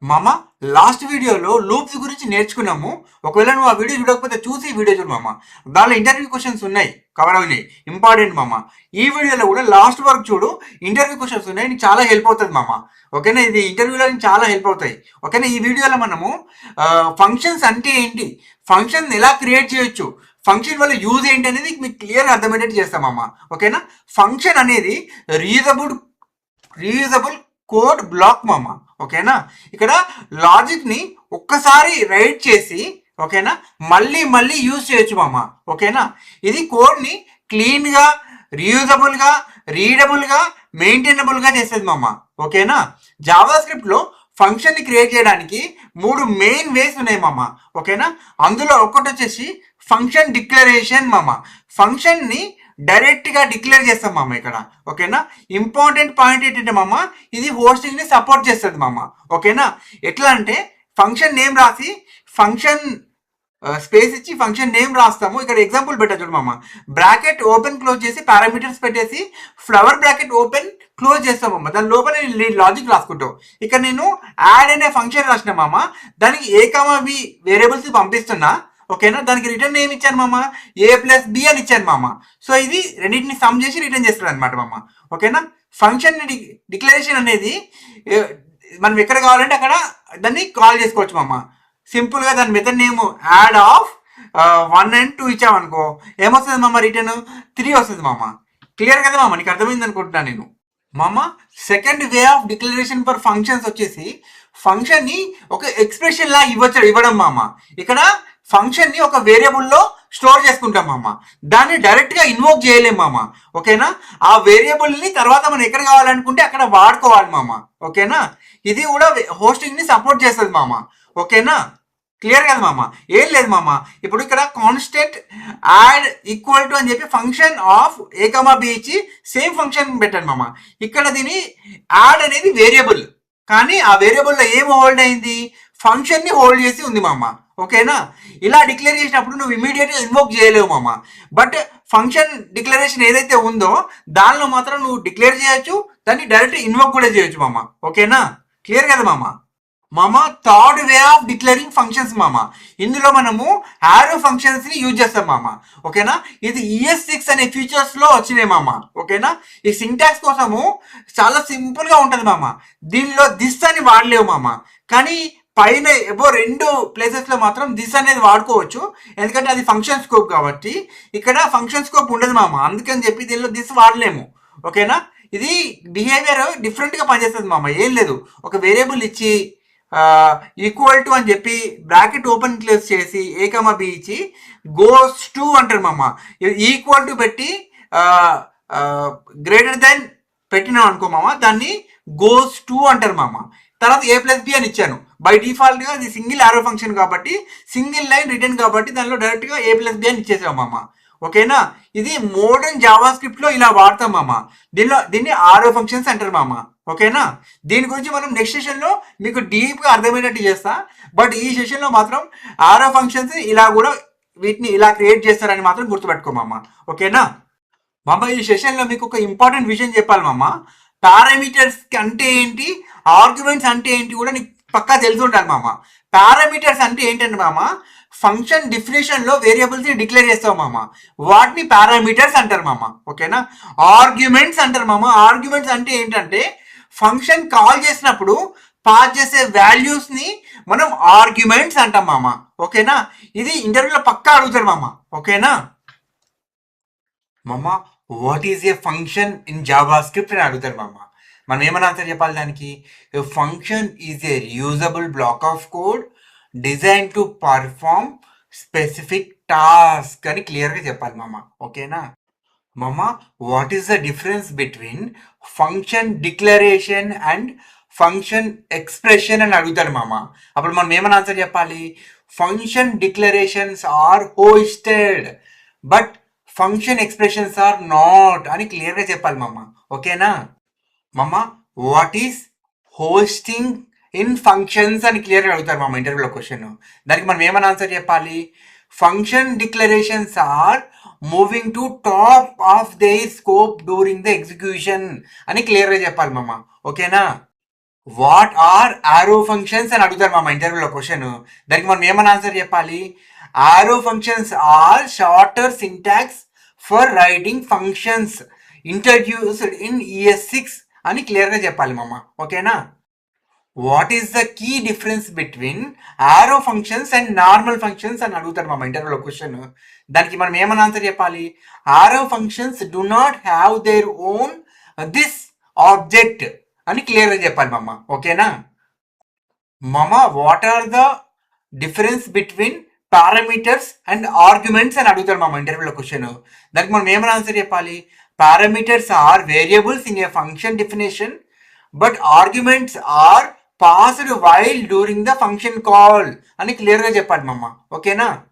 మామ, లాస్ట్ వీడియోలో లూప్స్ గురించి నేర్చుకున్నాము. ఒకవేళ నువ్వు ఆ వీడియో చూడకపోతే చూసి ఈ వీడియో చూడు మామ. దానిలో ఇంటర్వ్యూ క్వశ్చన్స్ ఉన్నాయి, కవర్ అయినాయి, ఇంపార్టెంట్ మామ. ఈ వీడియోలో కూడా లాస్ట్ వరకు చూడు, ఇంటర్వ్యూ క్వశ్చన్స్ ఉన్నాయి, నీకు చాలా హెల్ప్ అవుతుంది మామ. ఓకేనా, ఇది ఇంటర్వ్యూలో నీకు చాలా హెల్ప్ అవుతాయి. ఓకేనా, ఈ వీడియోలో మనము ఫంక్షన్స్ అంటే ఏంటి, ఫంక్షన్ ఎలా క్రియేట్ చేయొచ్చు, ఫంక్షన్ వల్ల యూజ్ ఏంటి అనేది మీకు క్లియర్గా అర్థమయ్యేటట్టు చేస్తామమ్మా. ఓకేనా, ఫంక్షన్ అనేది రీయూజబుల్ రీయూజబుల్ కోడ్ బ్లాక్ మామ. ఓకేనా, ఇక్కడ లాజిక్ని ఒక్కసారి రైట్ చేసి, ఓకేనా, మళ్ళీ మళ్ళీ యూజ్ చేయొచ్చు మామ. ఓకేనా, ఇది కోడ్ని క్లీన్గా, రీయూజబుల్గా, రీడబుల్గా, మెయింటైనబుల్గా చేసేది మామ. ఓకేనా, జావా స్క్రిప్ట్లో ఫంక్షన్ని క్రియేట్ చేయడానికి 3 మెయిన్ వేస్ ఉన్నాయి మామ. ఓకేనా, అందులో ఒకటి వచ్చేసి ఫంక్షన్ డిక్లరేషన్ మామ. ఫంక్షన్ని డైరెక్ట్గా డిక్లేర్ చేస్తాం మామ ఇక్కడ. ఓకేనా, ఇంపార్టెంట్ పాయింట్ ఏంటంటే మామ, ఇది హోస్టింగ్ని సపోర్ట్ చేస్తుంది మామ. ఓకేనా, ఎట్లా అంటే ఫంక్షన్ నేమ్ రాసి, ఫంక్షన్ స్పేస్ ఇచ్చి ఫంక్షన్ నేమ్ రాస్తాము. ఇక్కడ ఎగ్జాంపుల్ పెట్టా చూడు మామ, బ్రాకెట్ ఓపెన్ క్లోజ్ చేసి పారామీటర్స్ పెట్టేసి ఫ్లవర్ బ్రాకెట్ ఓపెన్ క్లోజ్ చేస్తాం మామ. దాని లోపల లాజిక్ రాసుకుంటావు. ఇక్కడ నేను యాడ్ అనే ఫంక్షన్ రాసిన మామ, దానికి A, B వేరియబుల్స్ పంపిస్తున్నా. ఓకేనా, దానికి రిటర్న్ ఏమి ఇచ్చాను మామ, A+B అని ఇచ్చాను మామ. సో ఇది రెండింటిని సమ్ చేసి రిటర్న్ చేస్తాడు అనమాట మామ. ఓకేనా, ఫంక్షన్ డిక్లరేషన్ అనేది మనం ఎక్కడ కావాలంటే అక్కడ దాన్ని కాల్ చేసుకోవచ్చు మామ. సింపుల్గా దాని method name add of 1 and 2 ఇచ్చామనుకో, ఏమొస్తుంది మామ, రిటర్న్ 3 వస్తుంది మామ. క్లియర్ కదా మామ, నీకు అర్థమైంది అనుకుంటున్నాను నేను. మామ, second way of declaration for functions వచ్చేసి ఫంక్షన్ని ఒక ఎక్స్ప్రెషన్ లా ఇవ్వడం మామ. ఇక్కడ ఫంక్షన్ని ఒక వేరియబుల్లో స్టోర్ చేసుకుంటాం మామ, దాన్ని డైరెక్ట్గా ఇన్వోక్ చేయలేం మామ. ఓకేనా, ఆ వేరియబుల్ని తర్వాత మనం ఎక్కడ కావాలనుకుంటే అక్కడ వాడుకోవాలి మామ. ఓకేనా, ఇది కూడా హోస్టింగ్ని సపోర్ట్ చేస్తుంది మామ. ఓకేనా, క్లియర్ కదా మామ. ఏం లేదు మామ, ఇప్పుడు ఇక్కడ కాన్స్టెంట్ యాడ్ ఈక్వల్ టు అని చెప్పి ఫంక్షన్ ఆఫ్ A, B ఇచ్చి సేమ్ ఫంక్షన్ పెట్టండి మామ. ఇక్కడ దీని యాడ్ అనేది వేరియబుల్, కానీ ఆ వేరియబుల్లో ఏం హోల్డ్ అయింది, ఫంక్షన్ని హోల్డ్ చేసి ఉంది మామ. ఓకేనా, ఇలా డిక్లేర్ చేసినప్పుడు నువ్వు ఇమీడియట్గా ఇన్వోక్ చేయలేవు మామ. బట్ ఫంక్షన్ డిక్లరేషన్ ఏదైతే ఉందో దానిలో మాత్రం నువ్వు డిక్లేర్ చేయొచ్చు, దాన్ని డైరెక్ట్ ఇన్వోక్ కూడా చేయొచ్చు మామ. ఓకేనా, క్లియర్ కదా మామ. మామ, third way of declaring functions మామ, ఇందులో మనము యారో ఫంక్షన్స్ ని యూజ్ చేస్తాం మామ. ఓకేనా, ఇది ES6 అనే ఫీచర్స్ లో వచ్చినాయి మామ. ఓకేనా, ఈ సింటాక్స్ కోసము చాలా సింపుల్ గా ఉంటది మామ. దీనిలో దిస్ అని వాడలేవు మామ, కానీ పైన ఎబో 2 ప్లేసెస్ లో మాత్రం దిస్ అనేది వాడుకోవచ్చు, ఎందుకంటే అది ఫంక్షన్ స్కోప్ కాబట్టి. ఇక్కడ ఫంక్షన్ స్కోప్ ఉండదు మామ, అందుకని చెప్పి దీనిలో దిస్ వాడలేము. ఓకేనా, ఇది బిహేవియర్ డిఫరెంట్ గా పనిచేస్తుంది మామ. ఏం లేదు, ఒక వేరియబుల్ ఇచ్చి ఈక్వల్ టు అని చెప్పి బ్రాకెట్ ఓపెన్ క్లోజ్ చేసి A, B ఇచ్చి గోస్ టు అంటారు మామ. ఈక్వల్ టు పెట్టి గ్రేటర్ దెన్ పెట్టినాం అనుకో మామ, దాన్ని గోస్ టు అంటారు మామ. తర్వాత A+B అని ఇచ్చాను, బై డిఫాల్ట్గా అది సింగిల్ ఆరో ఫంక్షన్ కాబట్టి, సింగిల్ లైన్ రిటర్న్ కాబట్టి దానిలో డైరెక్ట్గా A+B అని ఇచ్చేసాం మామ. ఓకేనా, ఇది మోడర్న్ జావా స్క్రిప్ట్ లో ఇలా వాడతాం మామ. దీన్ని ఆరో ఫంక్షన్స్ అంటారు మామ. ఓకేనా, దీని గురించి మనం నెక్స్ట్ సెషన్లో మీకు డీప్గా అర్థమయ్యేటట్టు చేస్తా. బట్ ఈ సెషన్లో మాత్రం ఆరో ఫంక్షన్స్ ఇలా కూడా వీటిని ఇలా క్రియేట్ చేస్తారని మాత్రం గుర్తుపెట్టుకో మామ. ఓకేనా మామ, ఈ సెషన్లో మీకు ఒక ఇంపార్టెంట్ విషయం చెప్పాలి మామ. పారామీటర్స్ అంటే ఏంటి, ఆర్గ్యుమెంట్స్ అంటే ఏంటి కూడా నీకు పక్కా తెలిసి ఉండాలి మామ. పారామీటర్స్ అంటే ఏంటంటే మామ, ఫంక్షన్ డిఫినేషన్ లో వేరియబుల్స్ డిక్లేర్ చేస్తాం మామ, వాటిని పారామీటర్స్ అంటారు మామ. ఓకేనా, ఆర్గ్యుమెంట్స్ అంటారు మామ. ఆర్గ్యుమెంట్స్ అంటే ఏంటంటే ఫంక్షన్ కాల్ చేసినప్పుడు పాస్ చేసే వాల్యూస్ ని మనం ఆర్గ్యుమెంట్స్ అంటాం మామ. ఓకేనా, ఇది ఇంటర్వ్యూలో పక్కా అడుగుతారు మామ. ఓకేనా మామ, what is a function in JavaScript అని అడుగుతారు మామ. మనం ఏమైనా ఆన్సర్ చెప్పాలి దానికి, function is a reusable block of code design to perform specific task అని క్లియర్గా చెప్పాలి మామ. ఓకేనా మామ, what is the difference between function declaration and function expression అని అడుగుతాడు మామ. అప్పుడు మనం ఏమైనా ఆన్సర్ చెప్పాలి, function declarations are hoisted but function expressions are not అని క్లియర్గా చెప్పాలి మామ. ఓకేనా మామ, what is hosting in functions అని క్లియర్గా అడుగుతారు మామ ఇంటర్వ్యూలో క్వశ్చన్. దానికి మనం ఏమైనా ఆన్సర్ చెప్పాలి, function declarations are moving to top of their scope during the execution అని క్లియర్గా చెప్పాలి మామ. ఓకేనా వాట్ ఆర్ ఆరో ఫంక్షన్స్ అని అడుగుతారు మామ ఇంటర్వ్యూలో క్వశ్చన్. దానికి మనం ఏమని ఆన్సర్ చెప్పాలి? Arrow functions are shorter syntax for writing functions introduced in ES6 అని క్లియర్గా చెప్పాలి మామ. ఓకేనా? What is the key difference between arrow functions and normal functions అని అడుగుతారు మామ ఇంటర్వ్యూలో క్వశ్చన్. దానికి మనం ఏమని ఆన్సర్ చెప్పాలి? Arrow functions do not have their own this object అని క్లియర్గా చెప్పాలి మామ. ఓకేనా మామ? What are the difference between parameters and arguments అని అడుగుతారు మామ ఇంటర్వ్యూలో క్వశ్చన్. దానికి మనం ఏమని ఆన్సర్ చెప్పాలి? Parameters are variables in a function definition but arguments are passed while during the function call అని క్లియర్గా చెప్పాలి మామ. ఓకేనా?